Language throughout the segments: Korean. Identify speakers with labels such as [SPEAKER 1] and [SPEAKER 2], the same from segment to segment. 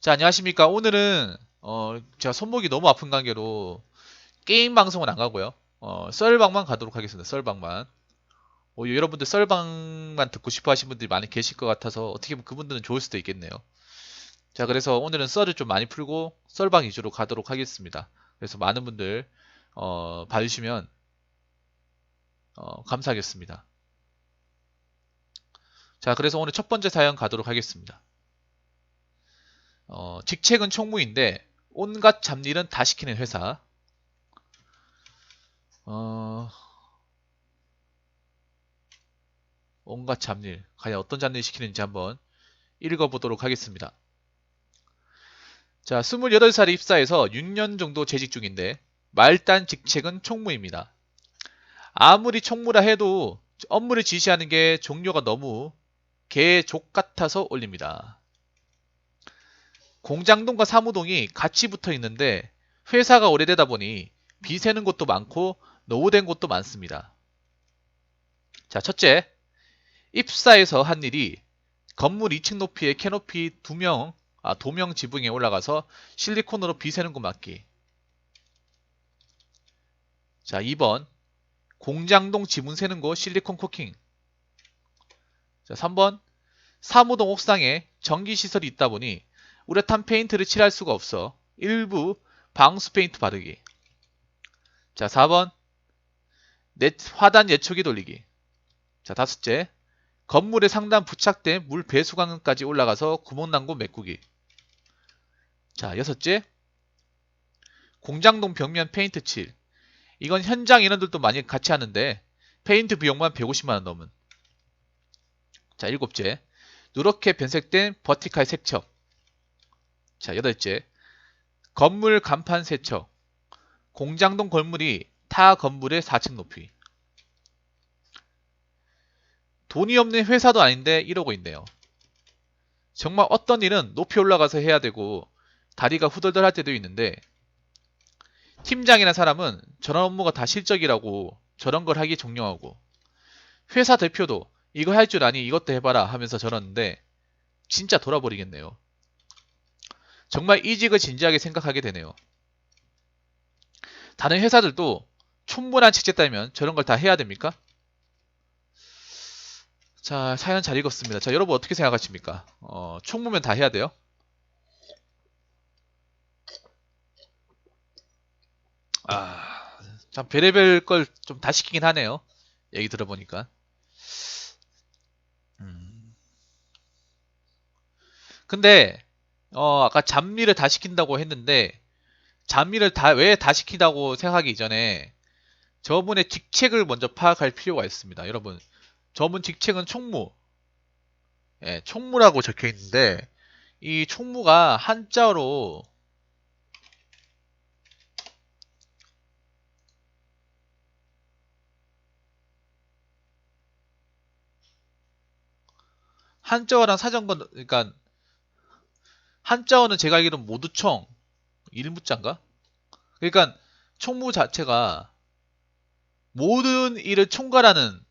[SPEAKER 1] 자, 안녕하십니까. 오늘은 제가 손목이 너무 아픈 관계로 게임 방송은 안 가고요. 썰방만 가도록 하겠습니다. 썰방만. 여러분들 썰방만 듣고 싶어 하신 분들이 많이 계실 것 같아서 어떻게 보면 그분들은 좋을 수도 있겠네요. 자, 그래서 오늘은 썰을 좀 많이 풀고 썰방 위주로 가도록 하겠습니다. 그래서 많은 분들 봐주시면 감사하겠습니다. 자, 그래서 오늘 첫 번째 사연 가도록 하겠습니다. 직책은 총무인데 온갖 잡일은 다 시키는 회사. 어, 온갖 잡일, 과연 어떤 잡일 시키는지 한번 읽어보도록 하겠습니다. 자, 28살에 입사해서 6년 정도 재직 중인데 말단 직책은 총무입니다. 아무리 총무라 해도 업무를 지시하는 게 종료가 너무 개족 같아서 올립니다. 공장동과 사무동이 같이 붙어 있는데 회사가 오래되다 보니 비새는 곳도 많고 노후된 곳도 많습니다. 자, 첫째, 입사해서 한 일이 건물 2층 높이의 캐노피 도명 지붕에 올라가서 실리콘으로 비새는 거 막기. 자, 2번. 공장동 지붕 새는 거 실리콘 코킹. 자, 3번. 사무동 옥상에 전기시설이 있다 보니 우레탄 페인트를 칠할 수가 없어 일부 방수 페인트 바르기. 자, 4번. 화단 예초기 돌리기. 자, 다섯째. 건물의 상단 부착된 물 배수관까지 올라가서 구멍난고 메꾸기. 자, 여섯째. 공장동 벽면 페인트 칠. 이건 현장 인원들도 많이 같이 하는데 페인트 비용만 150만원 넘은. 자, 일곱째. 누렇게 변색된 버티칼 세척. 자, 여덟째. 건물 간판 세척. 공장동 건물이 타 건물의 4층 높이. 돈이 없는 회사도 아닌데 이러고 있네요. 정말 어떤 일은 높이 올라가서 해야 되고 다리가 후덜덜할 때도 있는데 팀장이나 사람은 저런 업무가 다 실적이라고 저런 걸 하기 종용하고 회사 대표도 이거 할 줄 아니 이것도 해봐라 하면서 저러는데 진짜 돌아버리겠네요. 정말 이직을 진지하게 생각하게 되네요. 다른 회사들도 충분한 직책다면 저런 걸 다 해야 됩니까? 자, 사연 잘 읽었습니다. 자, 여러분 어떻게 생각하십니까? 총무면 다 해야 돼요? 아, 참 별의별 걸 좀 다 시키긴 하네요. 얘기 들어보니까. 음. 근데 아까 잡일을 다 시킨다고 했는데 잡일을 왜 다 시킨다고 생각하기 이전에 저분의 직책을 먼저 파악할 필요가 있습니다. 여러분, 저분 직책은 총무. 예, 총무라고 적혀 있는데 이 총무가 한자어랑 사전건 그러니까 한자어는 제가 알기로는 모두총 일무자인가? 그러니까 총무 자체가 모든 일을 총괄하는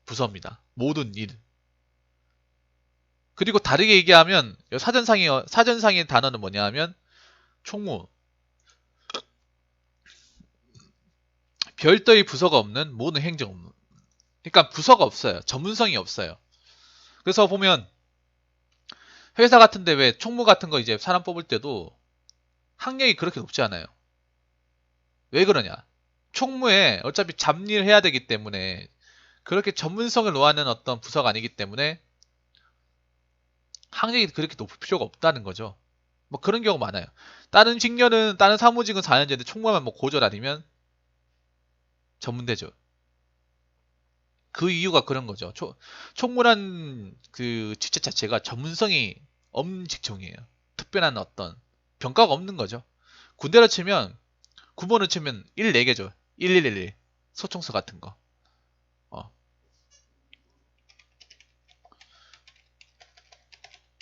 [SPEAKER 1] 부서입니다. 모든 일. 그리고 다르게 얘기하면 사전상의 단어는 뭐냐 하면 총무. 별도의 부서가 없는 모든 행정 업무. 그러니까 부서가 없어요. 전문성이 없어요. 그래서 보면 회사 같은데 왜 총무 같은 거 이제 사람 뽑을 때도 학력이 그렇게 높지 않아요. 왜 그러냐? 총무에 어차피 잡일 해야 되기 때문에 그렇게 전문성을 요하는 어떤 부서가 아니기 때문에 학력이 그렇게 높을 필요가 없다는 거죠. 뭐 그런 경우 많아요. 다른 사무직은 4년제인데 총무만 뭐 고졸 아니면 전문대죠. 그 이유가 그런 거죠. 총무란 그 직책 자체가 전문성이 없는 직종이에요. 특별한 어떤 병가가 없는 거죠. 군대로 치면 구본을 치면 1 4개죠. 1111 소총수 같은 거. 어.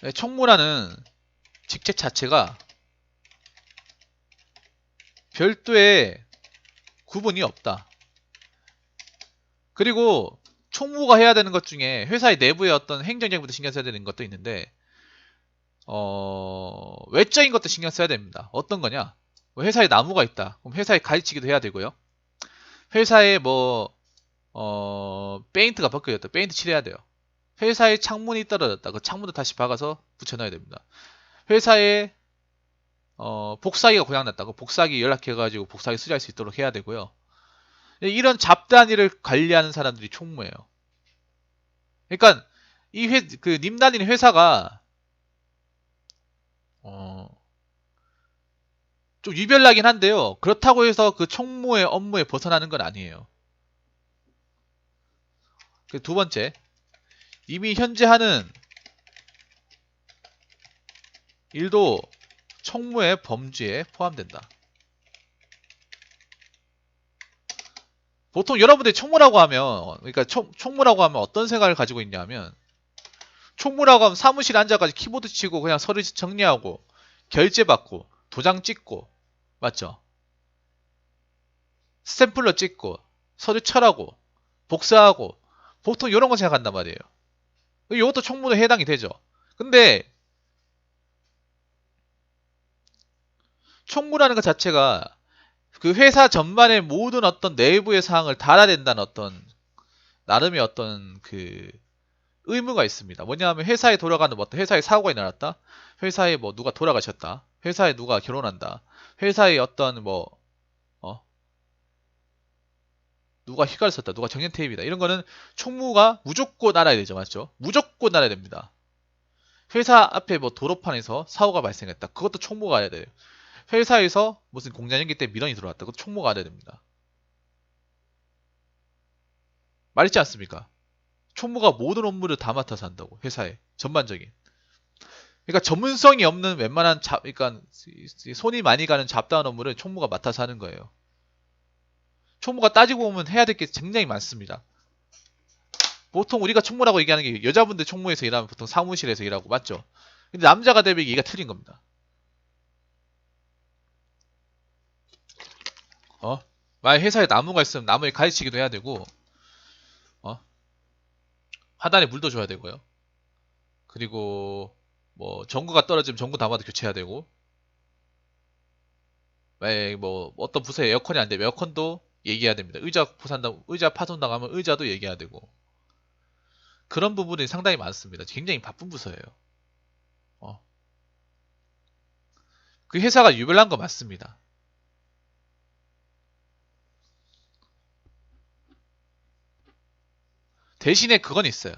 [SPEAKER 1] 네, 총무라는 직책 자체가 별도의 구분이 없다. 그리고 총무가 해야 되는 것 중에 회사의 내부의 어떤 행정적부터 신경 써야 되는 것도 있는데 외적인 것도 신경 써야 됩니다. 어떤 거냐? 뭐 회사에 나무가 있다. 그럼 회사에 가르치기도 해야 되고요. 회사에 뭐, 페인트가 벗겨졌다. 페인트 칠해야 돼요. 회사에 창문이 떨어졌다. 그 창문도 다시 박아서 붙여놔야 됩니다. 회사에, 복사기가 고장났다. 그 복사기 연락해가지고 복사기 수리할 수 있도록 해야 되고요. 이런 잡다한 일을 관리하는 사람들이 총무예요. 그러니까, 님 다니는 회사가, 어, 좀 유별나긴 한데요. 그렇다고 해서 그 총무의 업무에 벗어나는 건 아니에요. 두 번째, 이미 현재 하는 일도 총무의 범주에 포함된다. 보통 여러분들이 총무라고 하면, 그러니까 총무라고 하면 어떤 생각을 가지고 있냐면, 총무라고 하면 사무실에 앉아가지고 키보드 치고 그냥 서류 정리하고, 결제 받고, 도장 찍고, 맞죠? 스탬플러 찍고, 서류 철하고, 복사하고, 보통 이런 거 생각한단 말이에요. 이것도 총무에 해당이 되죠. 근데 총무라는 것 자체가 그 회사 전반의 모든 어떤 내부의 사항을 다 알아낸다는 어떤 나름의 어떤 그 의무가 있습니다. 뭐냐면 회사에 돌아가는 뭐 어떤 회사에 사고가 일어났다. 회사에 뭐 누가 돌아가셨다. 회사에 누가 결혼한다. 회사에 어떤 뭐 누가 휴가를 썼다. 누가 정년퇴임이다. 이런 거는 총무가 무조건 알아야 되죠. 맞죠? 무조건 알아야 됩니다. 회사 앞에 뭐 도로판에서 사고가 발생했다. 그것도 총무가 알아야 돼요. 회사에서 무슨 공장연기 때문에 민원이 들어왔다. 그것도 총무가 알아야 됩니다. 말있지 않습니까? 총무가 모든 업무를 다 맡아서 한다고. 회사에. 전반적인. 그러니까 전문성이 없는 웬만한 그러니까 손이 많이 가는 잡다한 업무를 총무가 맡아서 하는 거예요. 총무가 따지고 보면 해야 될 게 굉장히 많습니다. 보통 우리가 총무라고 얘기하는 게 여자분들 총무에서 일하면 보통 사무실에서 일하고 맞죠? 근데 남자가 되면 얘기가 틀린 겁니다. 만약 회사에 나무가 있으면 나무에 가르치기도 해야 되고 하단에 물도 줘야 되고요. 그리고 뭐 전구가 떨어지면 전구 담아도 교체해야 되고 만약에 뭐 어떤 부서에 에어컨이 안 되면 에어컨도 얘기해야 됩니다. 의자 파손 당하면 의자도 얘기해야 되고 그런 부분이 상당히 많습니다. 굉장히 바쁜 부서예요. 어. 그 회사가 유별난 거 맞습니다. 대신에 그건 있어요.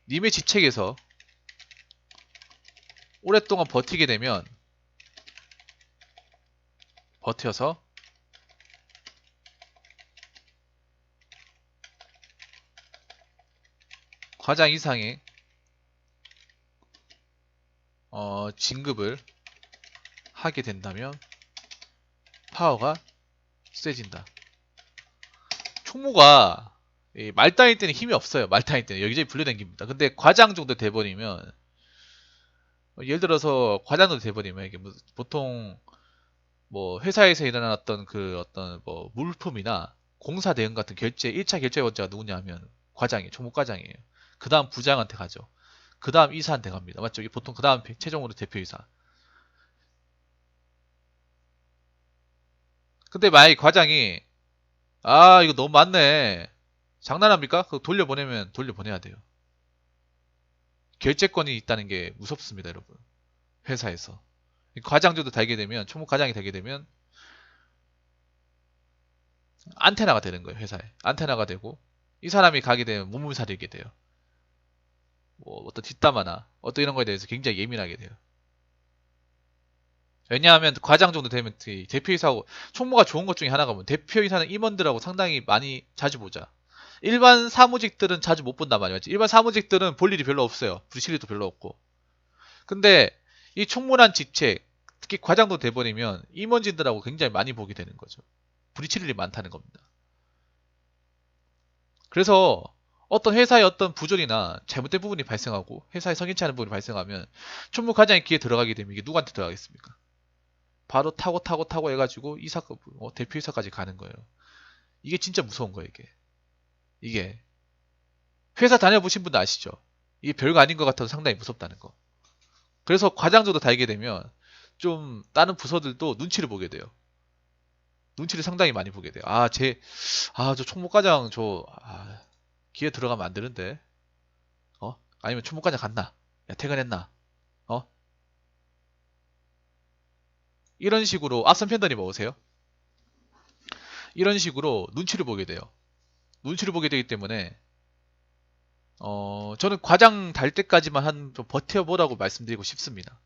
[SPEAKER 1] 님의 직책에서 오랫동안 버티게 되면 버텨서 과장 이상의 진급을 하게 된다면 파워가 세진다. 총무가 말 따위 때는 힘이 없어요. 말 따위 때는 여기저기 불려댕깁니다. 근데 과장 정도 돼버리면 예를 들어서 과장 정도 돼버리면 이게 보통 뭐 회사에서 일어난 어떤 뭐 물품이나 공사 대응 같은 결제 1차 결제원자가 누구냐 하면 과장이에요. 총무과장이에요. 그 다음 부장한테 가죠. 그 다음 이사한테 갑니다. 맞죠? 이게 보통 그 다음 최종으로 대표이사. 근데 만약에 과장이 이거 너무 많네. 장난합니까? 그거 돌려보내면 돌려보내야 돼요. 결제권이 있다는 게 무섭습니다, 여러분. 회사에서. 과장조도 달게 되면, 총무과장이 되게 되면 안테나가 되는 거예요, 회사에. 안테나가 되고 이 사람이 가게 되면 몸살이게 돼요. 뭐 어떤 뒷담화나 어떤 이런 거에 대해서 굉장히 예민하게 돼요. 왜냐하면 과장 정도 되면 대표이사하고 총무가 좋은 것 중에 하나가 뭐 대표이사는 임원들하고 상당히 많이 자주 보자. 일반 사무직들은 자주 못 본단 말이야. 일반 사무직들은 볼 일이 별로 없어요. 부실 일도 별로 없고. 근데 이 총무란 직책, 특히 과장도 돼버리면 임원진들하고 굉장히 많이 보게 되는 거죠. 부딪힐 일이 많다는 겁니다. 그래서 어떤 회사의 어떤 부조리나 잘못된 부분이 발생하고 회사에 석연치 않은 부분이 발생하면 총무 과장의 귀에 들어가게 되면 이게 누구한테 들어가겠습니까? 바로 타고 해가지고 대표이사까지 가는 거예요. 이게 진짜 무서운 거예요, 이게. 회사 다녀보신 분들 아시죠? 이게 별거 아닌 것 같아서 상당히 무섭다는 거. 그래서 과장 정도 달게 되면 좀 다른 부서들도 눈치를 보게 돼요. 눈치를 상당히 많이 보게 돼요. 저 총무과장 기회 들어가면 안 되는데. 아니면 총무과장 갔나? 야, 퇴근했나? 어? 이런 식으로, 앞선 편단이 먹으세요? 이런 식으로 눈치를 보게 돼요. 눈치를 보게 되기 때문에, 저는 과장 달 때까지만 좀 버텨보라고 말씀드리고 싶습니다.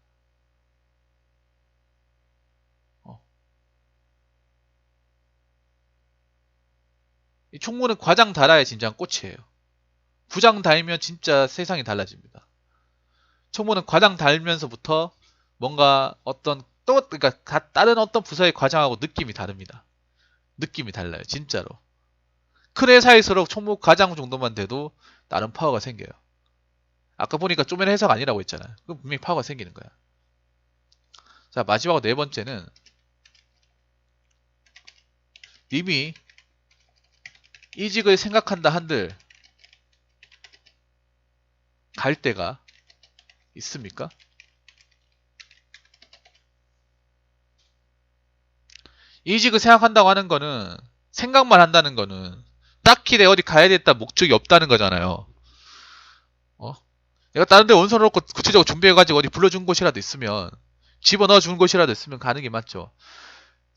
[SPEAKER 1] 어. 이 총무는 과장 달아야 진짜 꽃이에요. 부장 달면 진짜 세상이 달라집니다. 총무는 과장 달면서부터 뭔가 그러니까 다른 어떤 부서의 과장하고 느낌이 다릅니다. 느낌이 달라요, 진짜로. 큰 회사일수록 총무 과장 정도만 돼도 나름 파워가 생겨요. 아까 보니까 쪼맨 회사가 아니라고 했잖아요. 그럼 분명히 파워가 생기는 거야. 자, 마지막으로 네 번째는 님이 이직을 생각한다 한들 갈 때가 있습니까? 이직을 생각한다고 하는 거는 생각만 한다는 거는 딱히 내가 어디 가야 되겠다 목적이 없다는 거잖아요. 어? 내가 다른 데 원서를 놓고 구체적으로 준비해가지고 어디 불러준 곳이라도 있으면 집어넣어 준 곳이라도 있으면 가는 게 맞죠.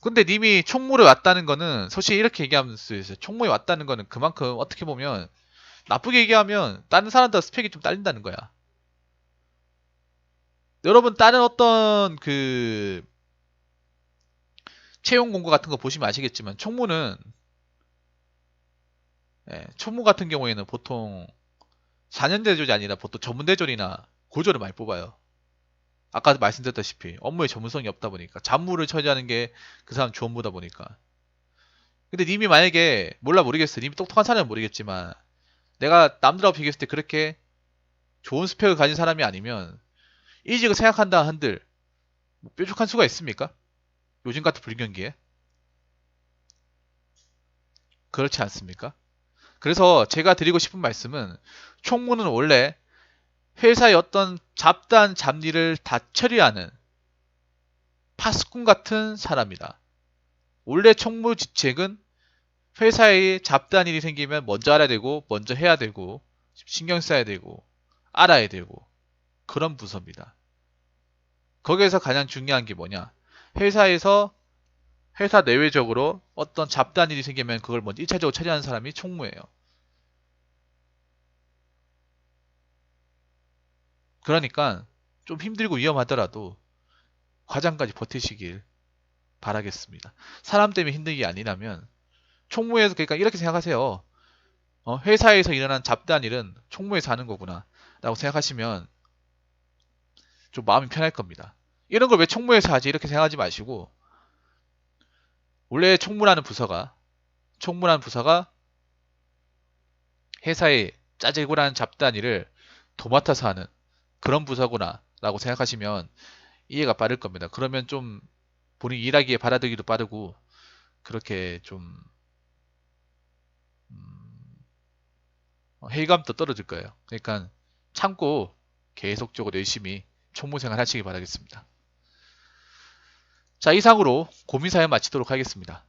[SPEAKER 1] 근데 님이 총무를 왔다는 거는 솔직히 이렇게 얘기하면 수 있어요. 총무에 왔다는 거는 그만큼 어떻게 보면 나쁘게 얘기하면 다른 사람들 스펙이 좀 딸린다는 거야. 여러분 다른 어떤 채용 공고 같은 거 보시면 아시겠지만 총무 같은 경우에는 보통 4년 대졸이 아니라 보통 전문 대졸이나 고졸을 많이 뽑아요. 아까 말씀드렸다시피 업무에 전문성이 없다 보니까 잡무를 처리하는 게 그 사람 주업무다 보니까. 근데 님이 만약에 모르겠어요. 님이 똑똑한 사람은 모르겠지만 내가 남들하고 비교했을 때 그렇게 좋은 스펙을 가진 사람이 아니면 이직을 생각한다 한들 뭐 뾰족한 수가 있습니까? 요즘 같은 불경기에 그렇지 않습니까? 그래서 제가 드리고 싶은 말씀은 총무는 원래 회사의 어떤 잡다한 잡일을 다 처리하는 파수꾼 같은 사람이다. 원래 총무 직책은 회사에 잡다한 일이 생기면 먼저 알아야 되고 먼저 해야 되고 신경 써야 되고 알아야 되고 그런 부서입니다. 거기에서 가장 중요한 게 뭐냐? 회사에서 회사 내외적으로 어떤 잡다한 일이 생기면 그걸 먼저 1차적으로 처리하는 사람이 총무예요. 그러니까 좀 힘들고 위험하더라도 과장까지 버티시길 바라겠습니다. 사람 때문에 힘든 게 아니라면 총무에서 그러니까 이렇게 생각하세요. 회사에서 일어난 잡다한 일은 총무에서 하는 거구나 라고 생각하시면 좀 마음이 편할 겁니다. 이런 걸 왜 총무에서 하지 이렇게 생각하지 마시고 원래 총무라는 부서가 회사에 짜질고라는 잡다한 일을 도맡아서 하는 그런 부서구나 라고 생각하시면 이해가 빠를 겁니다. 그러면 좀 본인이 일하기에 받아들이기도 빠르고 그렇게 좀 음, 회의감도 떨어질 거예요. 그러니까 참고 계속적으로 열심히 총무생활 하시기 바라겠습니다. 자, 이상으로 고민사연 마치도록 하겠습니다.